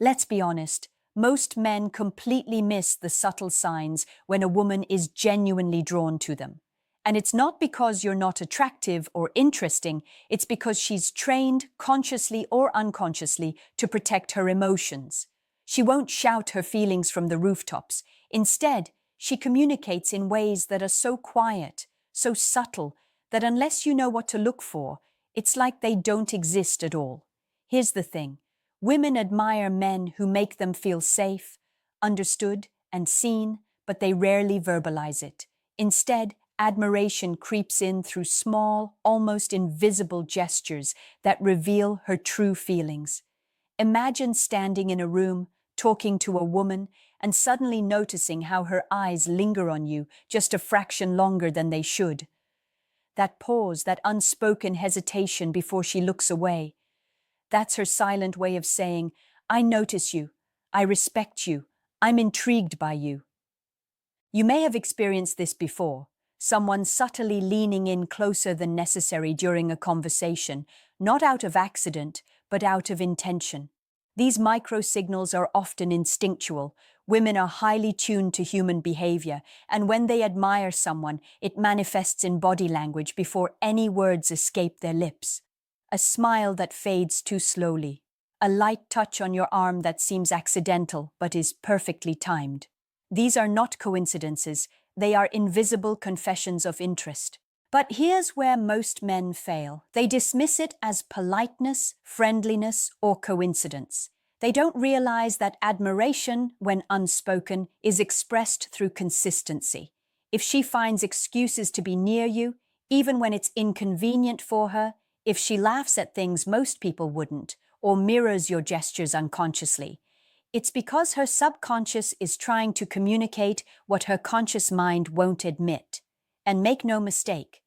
Let's be honest, most men completely miss the subtle signs when a woman is genuinely drawn to them. And it's not because you're not attractive or interesting, it's because she's trained, consciously or unconsciously, to protect her emotions. She won't shout her feelings from the rooftops. Instead, she communicates in ways that are so quiet, so subtle, that unless you know what to look for, it's like they don't exist at all. Here's the thing. Women admire men who make them feel safe, understood, and seen, but they rarely verbalize it. Instead, admiration creeps in through small, almost invisible gestures that reveal her true feelings. Imagine standing in a room, talking to a woman, and suddenly noticing how her eyes linger on you just a fraction longer than they should. That pause, that unspoken hesitation before she looks away, that's her silent way of saying, I notice you, I respect you, I'm intrigued by you. You may have experienced this before, someone subtly leaning in closer than necessary during a conversation, not out of accident, but out of intention. These micro-signals are often instinctual. Women are highly tuned to human behavior, and when they admire someone, it manifests in body language before any words escape their lips. A smile that fades too slowly, a light touch on your arm that seems accidental but is perfectly timed. These are not coincidences, they are invisible confessions of interest. But here's where most men fail. They dismiss it as politeness, friendliness, or coincidence. They don't realize that admiration, when unspoken, is expressed through consistency. If she finds excuses to be near you, even when it's inconvenient for her, if she laughs at things most people wouldn't, or mirrors your gestures unconsciously, it's because her subconscious is trying to communicate what her conscious mind won't admit. And make no mistake,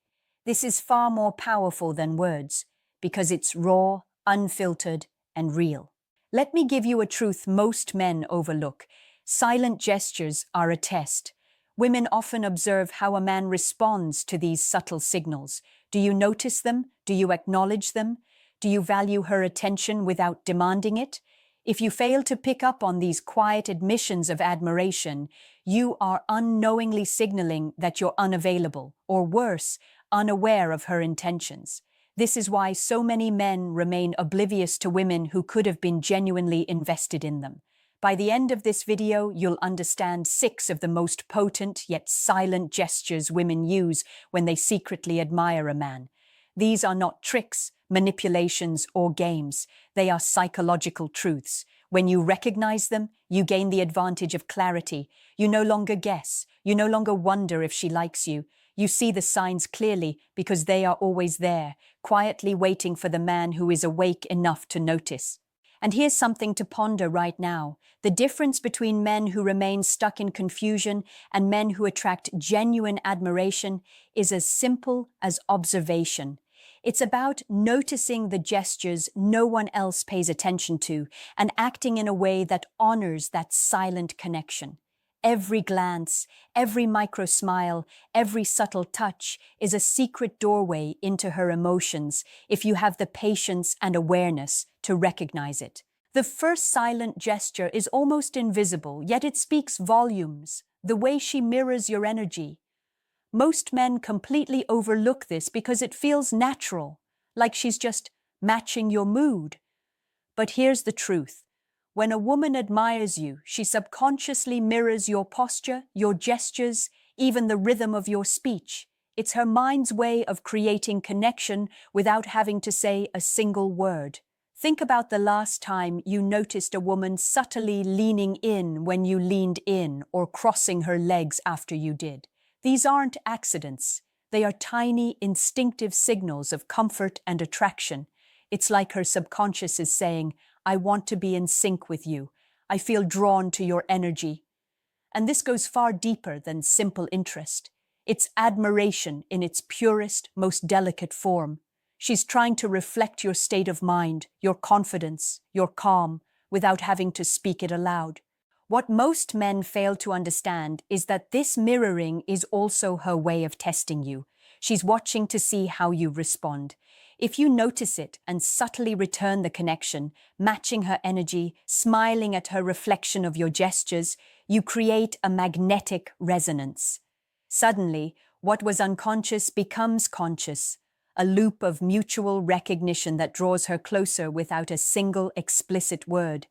this is far more powerful than words, because it's raw, unfiltered, and real. Let me give you a truth most men overlook. Silent gestures are a test. Women often observe how a man responds to these subtle signals. Do you notice them? Do you acknowledge them? Do you value her attention without demanding it? If you fail to pick up on these quiet admissions of admiration, you are unknowingly signaling that you're unavailable, or worse, unaware of her intentions. This is why so many men remain oblivious to women who could have been genuinely invested in them. By the end of this video, you'll understand 6 of the most potent yet silent gestures women use when they secretly admire a man. These are not tricks, manipulations, or games. They are psychological truths. When you recognize them, you gain the advantage of clarity. You no longer guess. You no longer wonder if she likes you. You see the signs clearly because they are always there, quietly waiting for the man who is awake enough to notice. And here's something to ponder right now. The difference between men who remain stuck in confusion and men who attract genuine admiration is as simple as observation. It's about noticing the gestures no one else pays attention to and acting in a way that honors that silent connection. Every glance, every micro smile, every subtle touch is a secret doorway into her emotions if you have the patience and awareness to recognize it. The first silent gesture is almost invisible, yet it speaks volumes, the way she mirrors your energy. Most men completely overlook this because it feels natural, like she's just matching your mood. But here's the truth. When a woman admires you, she subconsciously mirrors your posture, your gestures, even the rhythm of your speech. It's her mind's way of creating connection without having to say a single word. Think about the last time you noticed a woman subtly leaning in when you leaned in or crossing her legs after you did. These aren't accidents. They are tiny, instinctive signals of comfort and attraction. It's like her subconscious is saying, I want to be in sync with you. I feel drawn to your energy. And this goes far deeper than simple interest. It's admiration in its purest, most delicate form. She's trying to reflect your state of mind, your confidence, your calm, without having to speak it aloud. What most men fail to understand is that this mirroring is also her way of testing you. She's watching to see how you respond. If you notice it and subtly return the connection, matching her energy, smiling at her reflection of your gestures, you create a magnetic resonance. Suddenly, what was unconscious becomes conscious, a loop of mutual recognition that draws her closer without a single explicit word.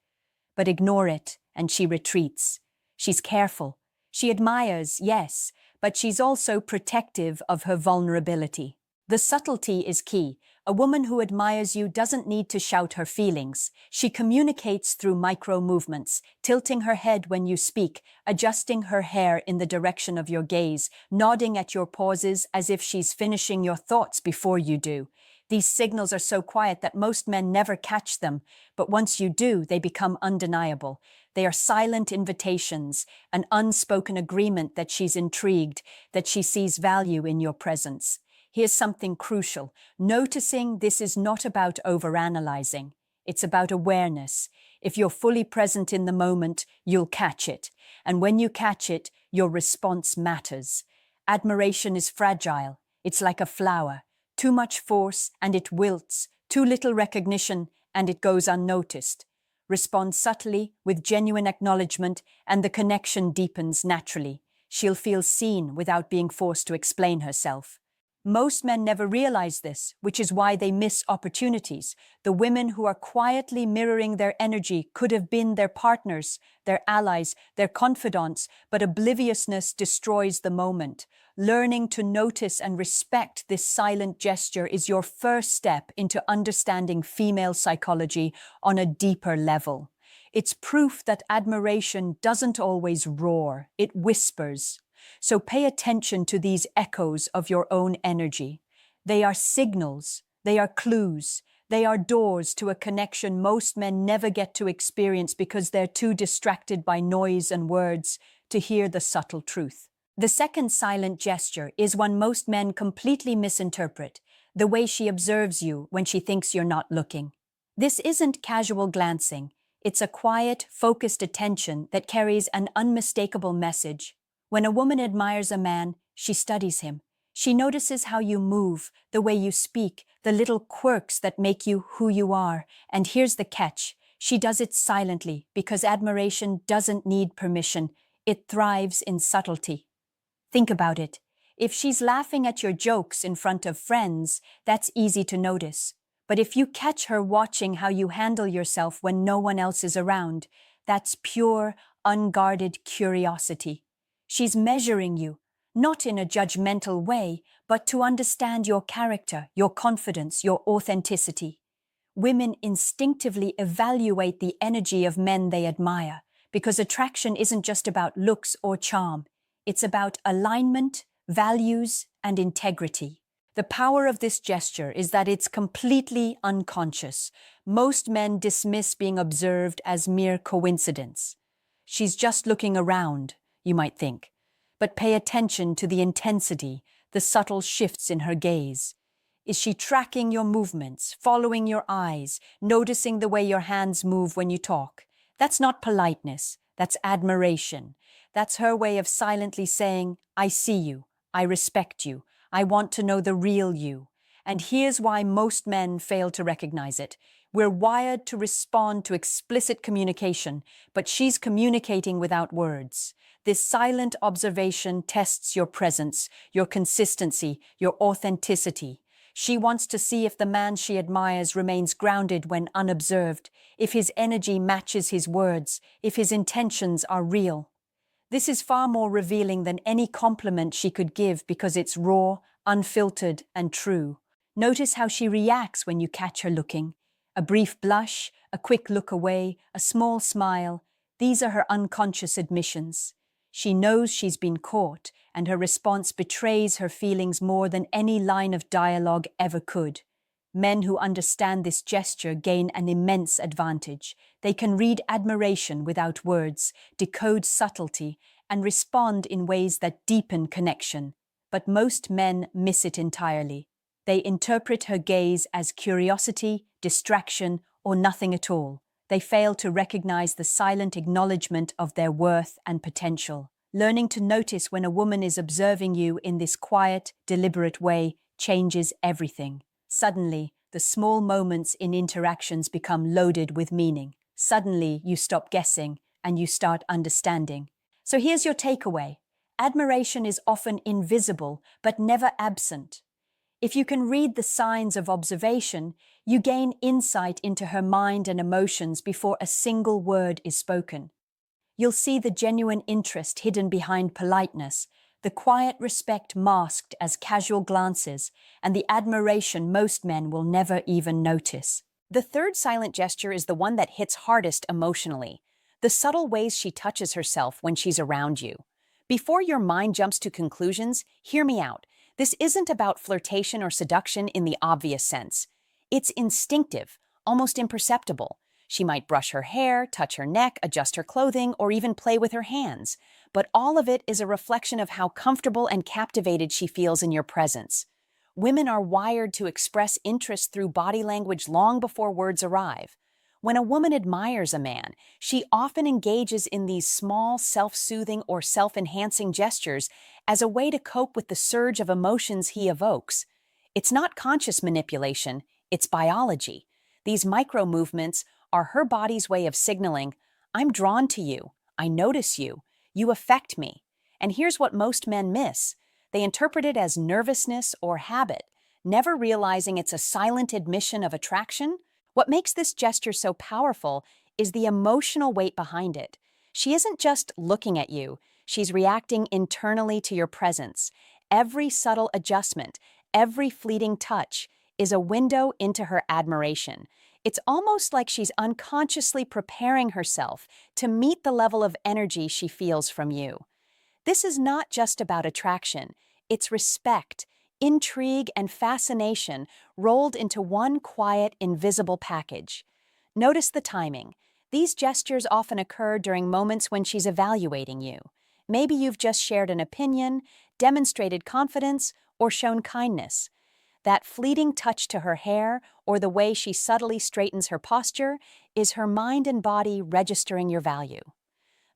But ignore it, and she retreats. She's careful. She admires, yes, but she's also protective of her vulnerability. The subtlety is key. A woman who admires you doesn't need to shout her feelings. She communicates through micro movements, tilting her head when you speak, adjusting her hair in the direction of your gaze, nodding at your pauses as if she's finishing your thoughts before you do. These signals are so quiet that most men never catch them, but once you do, they become undeniable. They are silent invitations, an unspoken agreement that she's intrigued, that she sees value in your presence. Here's something crucial. Noticing this is not about overanalyzing. It's about awareness. If you're fully present in the moment, you'll catch it. And when you catch it, your response matters. Admiration is fragile. It's like a flower. Too much force and it wilts. Too little recognition and it goes unnoticed. Respond subtly, with genuine acknowledgement, and the connection deepens naturally. She'll feel seen without being forced to explain herself. Most men never realize this, which is why they miss opportunities. The women who are quietly mirroring their energy could have been their partners, their allies, their confidants, but obliviousness destroys the moment. Learning to notice and respect this silent gesture is your first step into understanding female psychology on a deeper level. It's proof that admiration doesn't always roar, it whispers. So pay attention to these echoes of your own energy. They are signals, they are clues, they are doors to a connection most men never get to experience because they're too distracted by noise and words to hear the subtle truth. The second silent gesture is one most men completely misinterpret, the way she observes you when she thinks you're not looking. This isn't casual glancing, it's a quiet, focused attention that carries an unmistakable message. When a woman admires a man, she studies him. She notices how you move, the way you speak, the little quirks that make you who you are. And here's the catch. She does it silently because admiration doesn't need permission. It thrives in subtlety. Think about it. If she's laughing at your jokes in front of friends, that's easy to notice. But if you catch her watching how you handle yourself when no one else is around, that's pure, unguarded curiosity. She's measuring you, not in a judgmental way, but to understand your character, your confidence, your authenticity. Women instinctively evaluate the energy of men they admire, because attraction isn't just about looks or charm. It's about alignment, values, and integrity. The power of this gesture is that it's completely unconscious. Most men dismiss being observed as mere coincidence. She's just looking around, you might think. But pay attention to the intensity, the subtle shifts in her gaze. Is she tracking your movements, following your eyes, noticing the way your hands move when you talk? That's not politeness, that's admiration. That's her way of silently saying, I see you, I respect you, I want to know the real you. And here's why most men fail to recognize it. We're wired to respond to explicit communication, but she's communicating without words. This silent observation tests your presence, your consistency, your authenticity. She wants to see if the man she admires remains grounded when unobserved, if his energy matches his words, if his intentions are real. This is far more revealing than any compliment she could give because it's raw, unfiltered, and true. Notice how she reacts when you catch her looking. A brief blush, a quick look away, a small smile. These are her unconscious admissions. She knows she's been caught, and her response betrays her feelings more than any line of dialogue ever could. Men who understand this gesture gain an immense advantage. They can read admiration without words, decode subtlety, and respond in ways that deepen connection. But most men miss it entirely. They interpret her gaze as curiosity, distraction, or nothing at all. They fail to recognize the silent acknowledgement of their worth and potential. Learning to notice when a woman is observing you in this quiet, deliberate way changes everything. Suddenly, the small moments in interactions become loaded with meaning. Suddenly, you stop guessing and you start understanding. So here's your takeaway. Admiration is often invisible, but never absent. If you can read the signs of observation, you gain insight into her mind and emotions before a single word is spoken. You'll see the genuine interest hidden behind politeness, the quiet respect masked as casual glances, and the admiration most men will never even notice. The third silent gesture is the one that hits hardest emotionally, the subtle ways she touches herself when she's around you. Before your mind jumps to conclusions, hear me out. This isn't about flirtation or seduction in the obvious sense. It's instinctive, almost imperceptible. She might brush her hair, touch her neck, adjust her clothing, or even play with her hands. But all of it is a reflection of how comfortable and captivated she feels in your presence. Women are wired to express interest through body language long before words arrive. When a woman admires a man, she often engages in these small, self-soothing or self-enhancing gestures as a way to cope with the surge of emotions he evokes. It's not conscious manipulation, it's biology. These micro-movements are her body's way of signaling, I'm drawn to you, I notice you, you affect me. And here's what most men miss. They interpret it as nervousness or habit, never realizing it's a silent admission of attraction. What makes this gesture so powerful is the emotional weight behind it. She isn't just looking at you, she's reacting internally to your presence. Every subtle adjustment, every fleeting touch is a window into her admiration. It's almost like she's unconsciously preparing herself to meet the level of energy she feels from you. This is not just about attraction, it's respect, intrigue, and fascination rolled into one quiet, invisible package. Notice the timing. These gestures often occur during moments when she's evaluating you. Maybe you've just shared an opinion, demonstrated confidence, or shown kindness. That fleeting touch to her hair or the way she subtly straightens her posture is her mind and body registering your value.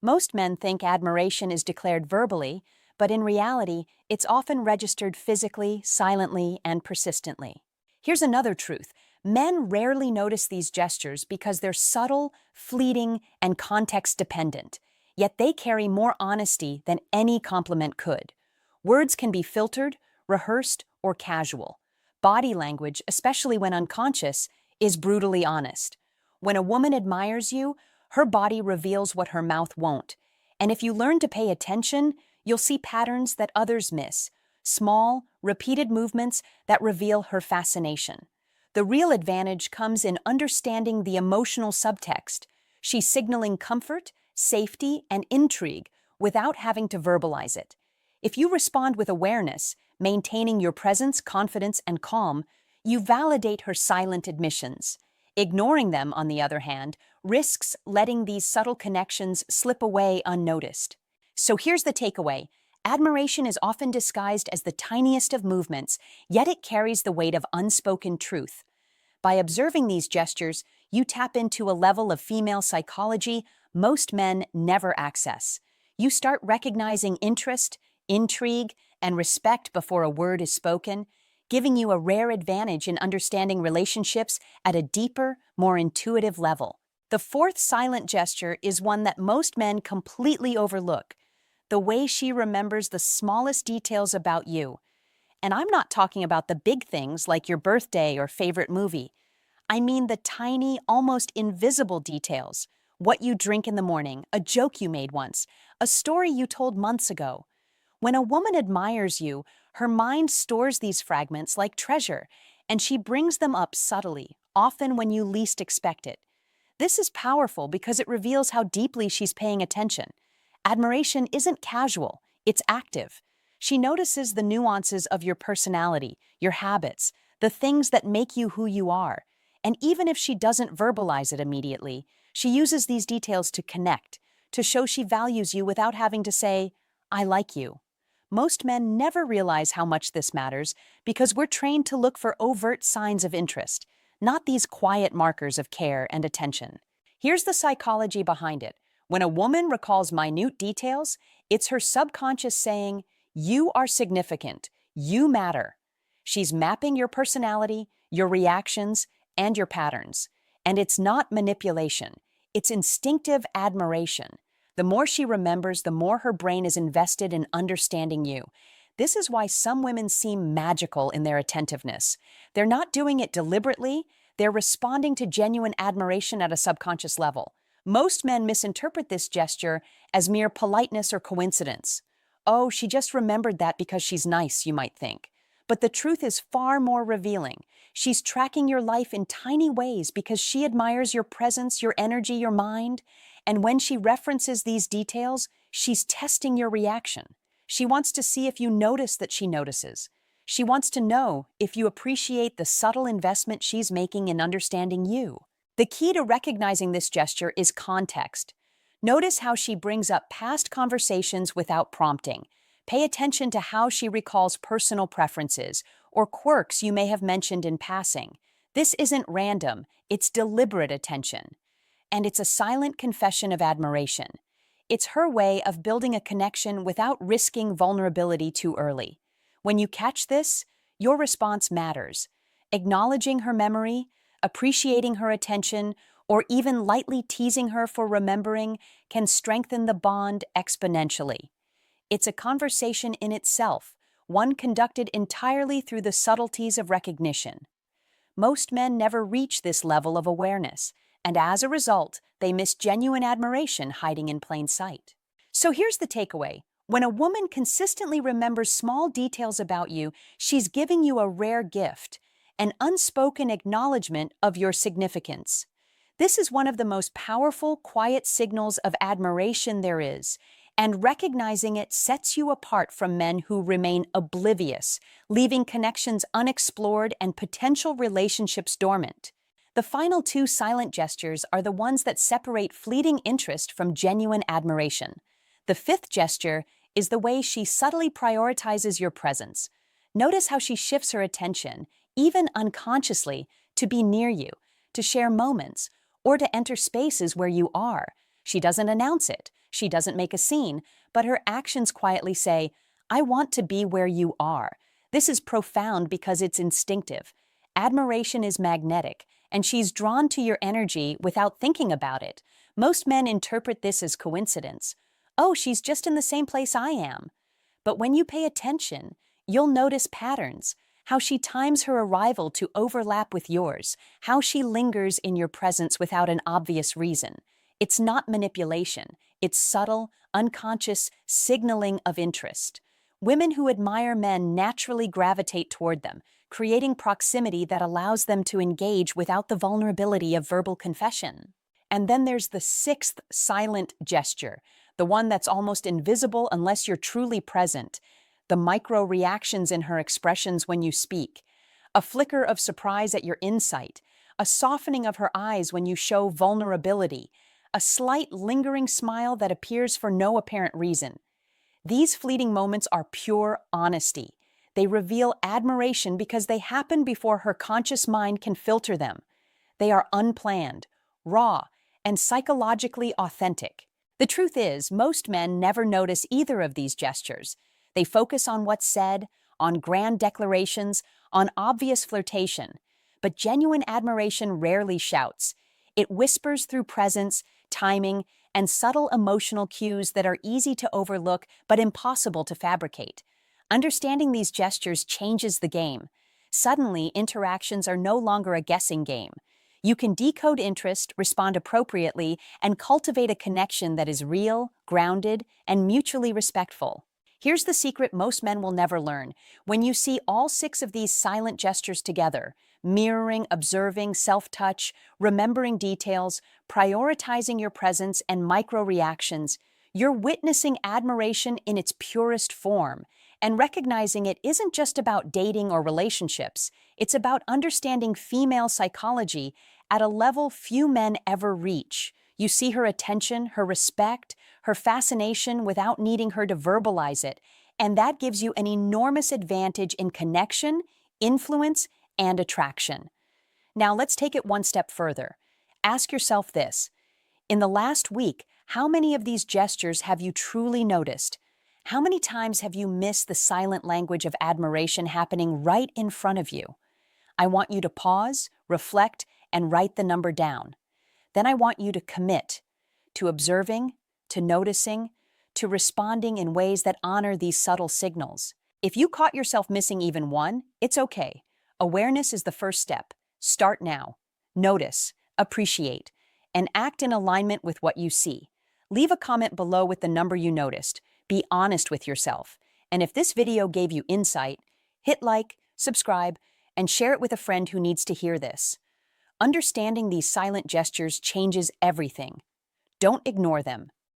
Most men think admiration is declared verbally, but in reality, it's often registered physically, silently, and persistently. Here's another truth. Men rarely notice these gestures because they're subtle, fleeting, and context-dependent, yet they carry more honesty than any compliment could. Words can be filtered, rehearsed, or casual. Body language, especially when unconscious, is brutally honest. When a woman admires you, her body reveals what her mouth won't. And if you learn to pay attention, you'll see patterns that others miss, small, repeated movements that reveal her fascination. The real advantage comes in understanding the emotional subtext. She's signaling comfort, safety, and intrigue without having to verbalize it. If you respond with awareness, maintaining your presence, confidence, and calm, you validate her silent admissions. Ignoring them, on the other hand, risks letting these subtle connections slip away unnoticed. So here's the takeaway. Admiration is often disguised as the tiniest of movements, yet it carries the weight of unspoken truth. By observing these gestures, you tap into a level of female psychology most men never access. You start recognizing interest, intrigue, and respect before a word is spoken, giving you a rare advantage in understanding relationships at a deeper, more intuitive level. The fourth silent gesture is one that most men completely overlook, the way she remembers the smallest details about you. And I'm not talking about the big things like your birthday or favorite movie. I mean the tiny, almost invisible details. What you drink in the morning, a joke you made once, a story you told months ago. When a woman admires you, her mind stores these fragments like treasure, and she brings them up subtly, often when you least expect it. This is powerful because it reveals how deeply she's paying attention. Admiration isn't casual, it's active. She notices the nuances of your personality, your habits, the things that make you who you are. And even if she doesn't verbalize it immediately, she uses these details to connect, to show she values you without having to say, I like you. Most men never realize how much this matters because we're trained to look for overt signs of interest, not these quiet markers of care and attention. Here's the psychology behind it. When a woman recalls minute details, it's her subconscious saying, you are significant, you matter. She's mapping your personality, your reactions, and your patterns. And it's not manipulation, it's instinctive admiration. The more she remembers, the more her brain is invested in understanding you. This is why some women seem magical in their attentiveness. They're not doing it deliberately, they're responding to genuine admiration at a subconscious level. Most men misinterpret this gesture as mere politeness or coincidence. Oh, she just remembered that because she's nice, you might think. But the truth is far more revealing. She's tracking your life in tiny ways because she admires your presence, your energy, your mind. And when she references these details, she's testing your reaction. She wants to see if you notice that she notices. She wants to know if you appreciate the subtle investment she's making in understanding you. The key to recognizing this gesture is context. Notice how she brings up past conversations without prompting. Pay attention to how she recalls personal preferences or quirks you may have mentioned in passing. This isn't random, it's deliberate attention. And it's a silent confession of admiration. It's her way of building a connection without risking vulnerability too early. When you catch this, your response matters. Acknowledging her memory, appreciating her attention, or even lightly teasing her for remembering can strengthen the bond exponentially. It's a conversation in itself, one conducted entirely through the subtleties of recognition. Most men never reach this level of awareness, and as a result, they miss genuine admiration hiding in plain sight. So here's the takeaway. When a woman consistently remembers small details about you, she's giving you a rare gift, an unspoken acknowledgement of your significance. This is one of the most powerful, quiet signals of admiration there is, and recognizing it sets you apart from men who remain oblivious, leaving connections unexplored and potential relationships dormant. The final two silent gestures are the ones that separate fleeting interest from genuine admiration. The fifth gesture is the way she subtly prioritizes your presence. Notice how she shifts her attention, even unconsciously, to be near you, to share moments, or to enter spaces where you are. She doesn't announce it, she doesn't make a scene, but her actions quietly say, "I want to be where you are." This is profound because it's instinctive. Admiration is magnetic, and she's drawn to your energy without thinking about it. Most men interpret this as coincidence. Oh, she's just in the same place I am. But when you pay attention, you'll notice patterns, how she times her arrival to overlap with yours, how she lingers in your presence without an obvious reason. It's not manipulation, it's subtle, unconscious signaling of interest. Women who admire men naturally gravitate toward them, creating proximity that allows them to engage without the vulnerability of verbal confession. And then there's the sixth silent gesture, the one that's almost invisible unless you're truly present. The micro reactions in her expressions when you speak, a flicker of surprise at your insight, a softening of her eyes when you show vulnerability, a slight lingering smile that appears for no apparent reason. These fleeting moments are pure honesty. They reveal admiration because they happen before her conscious mind can filter them. They are unplanned, raw, and psychologically authentic. The truth is, most men never notice either of these gestures. They focus on what's said, on grand declarations, on obvious flirtation. But genuine admiration rarely shouts. It whispers through presence, timing, and subtle emotional cues that are easy to overlook but impossible to fabricate. Understanding these gestures changes the game. Suddenly, interactions are no longer a guessing game. You can decode interest, respond appropriately, and cultivate a connection that is real, grounded, and mutually respectful. Here's the secret most men will never learn. When you see all six of these silent gestures together, mirroring, observing, self-touch, remembering details, prioritizing your presence, and micro-reactions, you're witnessing admiration in its purest form. And recognizing it isn't just about dating or relationships, it's about understanding female psychology at a level few men ever reach. You see her attention, her respect, her fascination without needing her to verbalize it, and that gives you an enormous advantage in connection, influence, and attraction. Now let's take it one step further. Ask yourself this: in the last week, how many of these gestures have you truly noticed? How many times have you missed the silent language of admiration happening right in front of you? I want you to pause, reflect, and write the number down. Then I want you to commit to observing, to noticing, to responding in ways that honor these subtle signals. If you caught yourself missing even one, it's okay. Awareness is the first step. Start now. Notice, appreciate, and act in alignment with what you see. Leave a comment below with the number you noticed. Be honest with yourself. And if this video gave you insight, hit like, subscribe, and share it with a friend who needs to hear this. Understanding these silent gestures changes everything. Don't ignore them.